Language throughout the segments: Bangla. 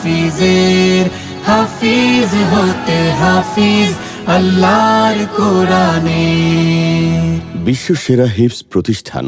হাফিজের, হাফিজ হতে হাফিজ আল্লাহর কোরআনের। বিশ্বসেরা হিফজ প্রতিষ্ঠান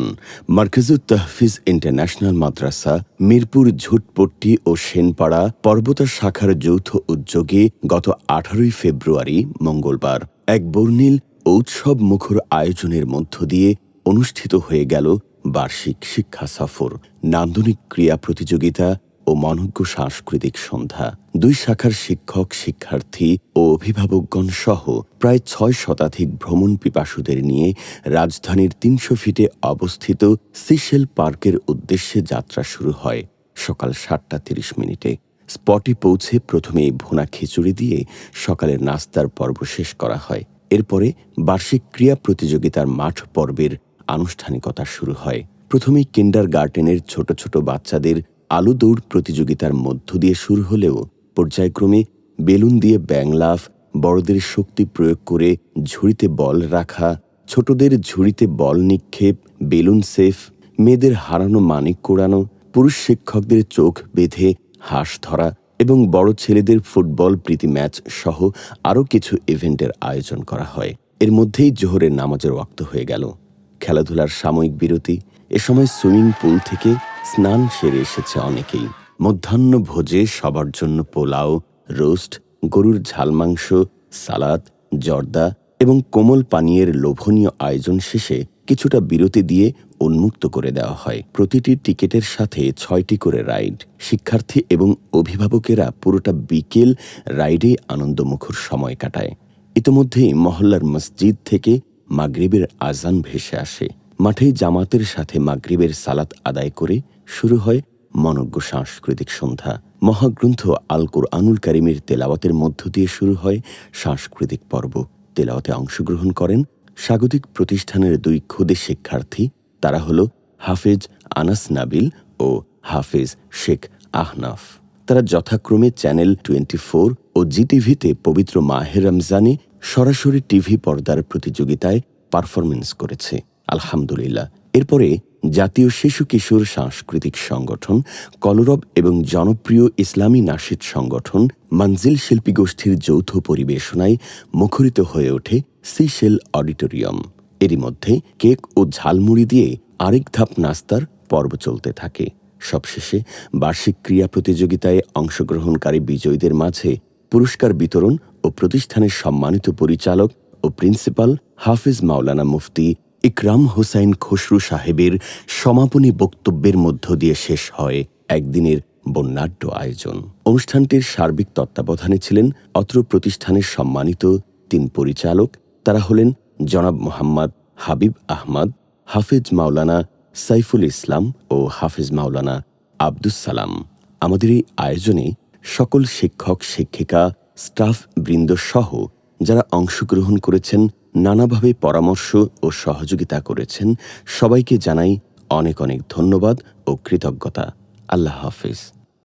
মারকাজুত তাহফিজ ইন্টারন্যাশনাল মাদ্রাসা মিরপুর ঝুটপট্টি ও সেনপাড়া পর্বতা শাখার যৌথ উদ্যোগে গত 18 ফেব্রুয়ারি মঙ্গলবার এক বর্ণিল ও উৎসব মুখর আয়োজনের মধ্য দিয়ে অনুষ্ঠিত হয়ে গেল বার্ষিক শিক্ষা সফর, নান্দনিক ক্রীড়া প্রতিযোগিতা ও মনোজ্ঞ সাংস্কৃতিক সন্ধ্যা। দুই শাখার শিক্ষক, শিক্ষার্থী ও অভিভাবকগণ সহ প্রায় 6 শতাধিক ভ্রমণ পিপাসুদের নিয়ে রাজধানীর 300 ফিটে অবস্থিত সিশেল পার্কের উদ্দেশ্যে যাত্রা শুরু হয় সকাল 7:30 স্পটে পৌঁছে প্রথমেই ভুনা খিচুড়ি দিয়ে সকালের নাস্তার পর্ব শেষ করা হয়। এরপরে বার্ষিক ক্রীড়া প্রতিযোগিতার মাঠ পর্বের আনুষ্ঠানিকতা শুরু হয়। প্রথমেই কিন্ডারগার্টেনের ছোট ছোট বাচ্চাদের আলু দৌড় প্রতিযোগিতার মধ্য দিয়ে শুরু হলেও পর্যায়ক্রমে বেলুন দিয়ে ব্যাং লাফ, বড়দের শক্তি প্রয়োগ করে ঝুড়িতে বল রাখা, ছোটদের ঝুড়িতে বল নিক্ষেপ, বেলুন সেফ, মেয়েদের হারানো মানিক কোড়ানো, পুরুষ শিক্ষকদের চোখ বেঁধে হাঁস ধরা এবং বড় ছেলেদের ফুটবল প্রীতি ম্যাচ সহ আরও কিছু ইভেন্টের আয়োজন করা হয়। এর মধ্যেই জোহরের নামাজের ওয়াক্ত হয়ে গেল। খেলাধুলার সাময়িক বিরতি। এ সময় সুইমিং পুল থেকে স্নান সেরে এসেছে অনেকেই। মধ্যাহ্ন ভোজে সবার জন্য পোলাও, রোস্ট, গরুর ঝাল মাংস, সালাদ, জর্দা এবং কোমল পানীয়ের লোভনীয় আয়োজন শেষে কিছুটা বিরতি দিয়ে উন্মুক্ত করে দেওয়া হয়। প্রতিটি টিকেটের সাথে 6টি করে রাইড। শিক্ষার্থী এবং অভিভাবকেরা পুরোটা বিকেল রাইডে আনন্দমুখর সময় কাটায়। ইতোমধ্যেই মহল্লার মসজিদ থেকে মাগরিবের আজান ভেসে আসে। মাঠেই জামাতের সাথে মাগরিবের সালাত আদায় করে শুরু হয় মনোজ্ঞ সাংস্কৃতিক সন্ধ্যা। মহাগ্রন্থ আল কুরআনুল কারীমের তেলাওয়াতের মধ্য দিয়ে শুরু হয় সাংস্কৃতিক পর্ব। তেলাওয়াতে অংশগ্রহণ করেন স্বাগতিক প্রতিষ্ঠানের 2 ক্ষুদে শিক্ষার্থী। তারা হল হাফেজ আনাস নাবিল ও হাফেজ শেখ আহনাফ। তারা যথাক্রমে চ্যানেল 24 ও জিটিভিতে পবিত্র মাহে রমজানে সরাসরি টিভি পর্দার প্রতিযোগিতায় পারফরমেন্স করেছে। আলহামদুলিল্লাহ। এরপরে জাতীয় শিশু কিশোর সাংস্কৃতিক সংগঠন কলরব এবং জনপ্রিয় ইসলামী নাশিদ সংগঠন মঞ্জিল শিল্পী গোষ্ঠীর যৌথ পরিবেশনায় মুখরিত হয়ে ওঠে সিশেল অডিটোরিয়াম। এরই মধ্যে কেক ও ঝালমুড়ি দিয়ে আরেক ধাপ নাস্তার পর্ব চলতে থাকে। সবশেষে বার্ষিক ক্রীড়া প্রতিযোগিতায় অংশগ্রহণকারী বিজয়ীদের মাঝে পুরস্কার বিতরণ ও প্রতিষ্ঠানের সম্মানিত পরিচালক ও প্রিন্সিপাল হাফিজ মাওলানা মুফতি ইকরাম হোসাইন খসরু সাহেবের সমাপনী বক্তব্যের মধ্য দিয়ে শেষ হয় একদিনের বর্ণাঢ্য আয়োজন। অনুষ্ঠানটির সার্বিক তত্ত্বাবধানে ছিলেন অত্র প্রতিষ্ঠানের সম্মানিত 3 পরিচালক। তারা হলেন জনাব মোহাম্মদ হাবিব আহমদ, হাফিজ মাওলানা সাইফুল ইসলাম ও হাফিজ মাওলানা আব্দুস সালাম। আমাদের এই আয়োজনে সকল শিক্ষক, শিক্ষিকা, স্টাফ বৃন্দ সহ যারা অংশগ্রহণ করেছেন, নানাভাবে পরামর্শ ও সহযোগিতা করেছেন, সবাইকে জানাই অনেক অনেক ধন্যবাদ ও কৃতজ্ঞতা। আল্লাহ হাফিজ।